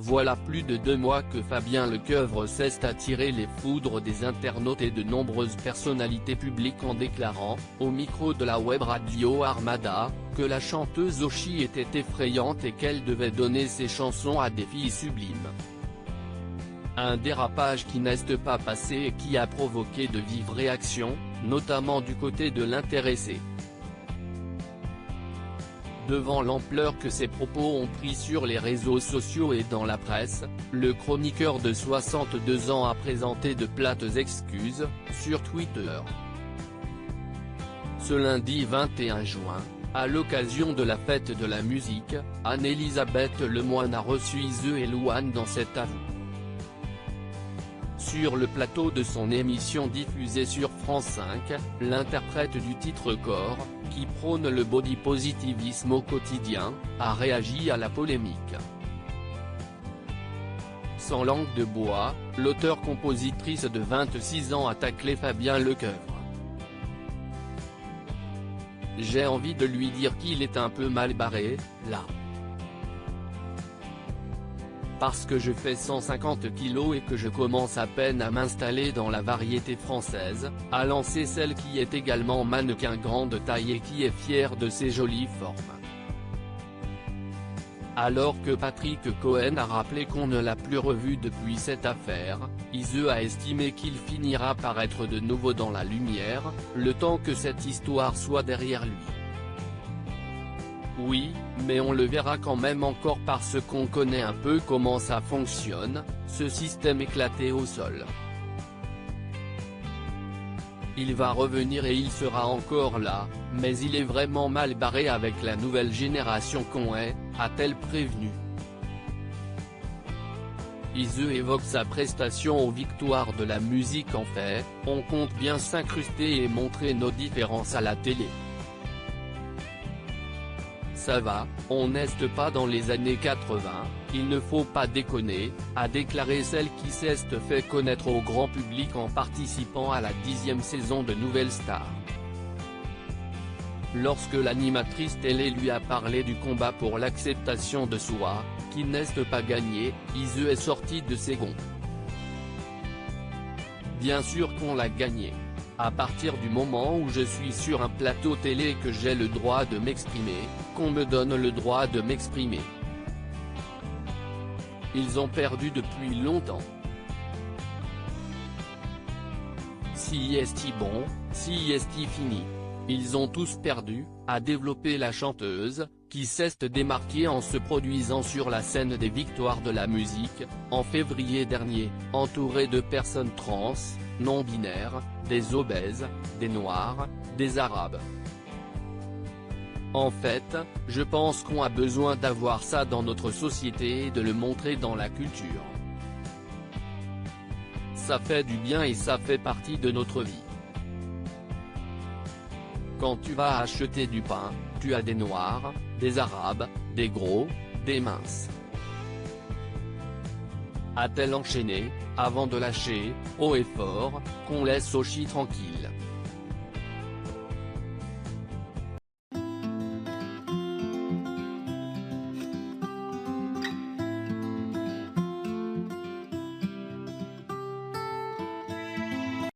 Voilà plus de 2 mois que Fabien Lecoeuvre cesse d'attirer les foudres des internautes et de nombreuses personnalités publiques en déclarant, au micro de la web radio Armada, que la chanteuse Oshi était effrayante et qu'elle devait donner ses chansons à des filles sublimes. Un dérapage qui n'est pas passé et qui a provoqué de vives réactions, notamment du côté de l'intéressé. Devant l'ampleur que ces propos ont pris sur les réseaux sociaux et dans la presse, le chroniqueur de 62 ans a présenté de plates excuses, sur Twitter. Ce lundi 21 juin, à l'occasion de la fête de la musique, Anne-Elisabeth Lemoine a reçu Ise et Louane dans cet avou. Sur le plateau de son émission diffusée sur France 5, l'interprète du titre Corps, qui prône le body positivisme au quotidien, a réagi à la polémique. Sans langue de bois, l'auteure-compositrice de 26 ans a taclé Fabien Lecoeuvre. J'ai envie de lui dire qu'il est un peu mal barré, là. Parce que je fais 150 kilos et que je commence à peine à m'installer dans la variété française, a lancé celle qui est également mannequin grande taille et qui est fière de ses jolies formes. Alors que Patrick Cohen a rappelé qu'on ne l'a plus revu depuis cette affaire, Ise a estimé qu'il finira par être de nouveau dans la lumière, le temps que cette histoire soit derrière lui. Oui, mais on le verra quand même encore parce qu'on connaît un peu comment ça fonctionne, ce système éclaté au sol. Il va revenir et il sera encore là, mais il est vraiment mal barré avec la nouvelle génération qu'on est, a-t-elle prévenu. Ise évoque sa prestation aux Victoires de la musique en fait, on compte bien s'incruster et montrer nos différences à la télé. Ça va, on n'est pas dans les années 80, il ne faut pas déconner, a déclaré celle qui s'est fait connaître au grand public en participant à la 10e saison de Nouvelle Star. Lorsque l'animatrice télé lui a parlé du combat pour l'acceptation de soi, qui n'est pas gagné, Ise est sortie de ses gonds. Bien sûr qu'on l'a gagné. À partir du moment où je suis sur un plateau télé et que j'ai le droit de m'exprimer, qu'on me donne le droit de m'exprimer. Ils ont perdu depuis longtemps. Si est bon, si est fini. Ils ont tous perdu, a développé la chanteuse, qui s'est démarquée en se produisant sur la scène des Victoires de la musique, en février dernier, entourée de personnes trans, non-binaires, des obèses, des noirs, des arabes. En fait, je pense qu'on a besoin d'avoir ça dans notre société et de le montrer dans la culture. Ça fait du bien et ça fait partie de notre vie. Quand tu vas acheter du pain, tu as des noirs, des arabes, des gros, des minces. A-t-elle enchaîné, avant de lâcher, haut et fort, qu'on laisse Oshi tranquille.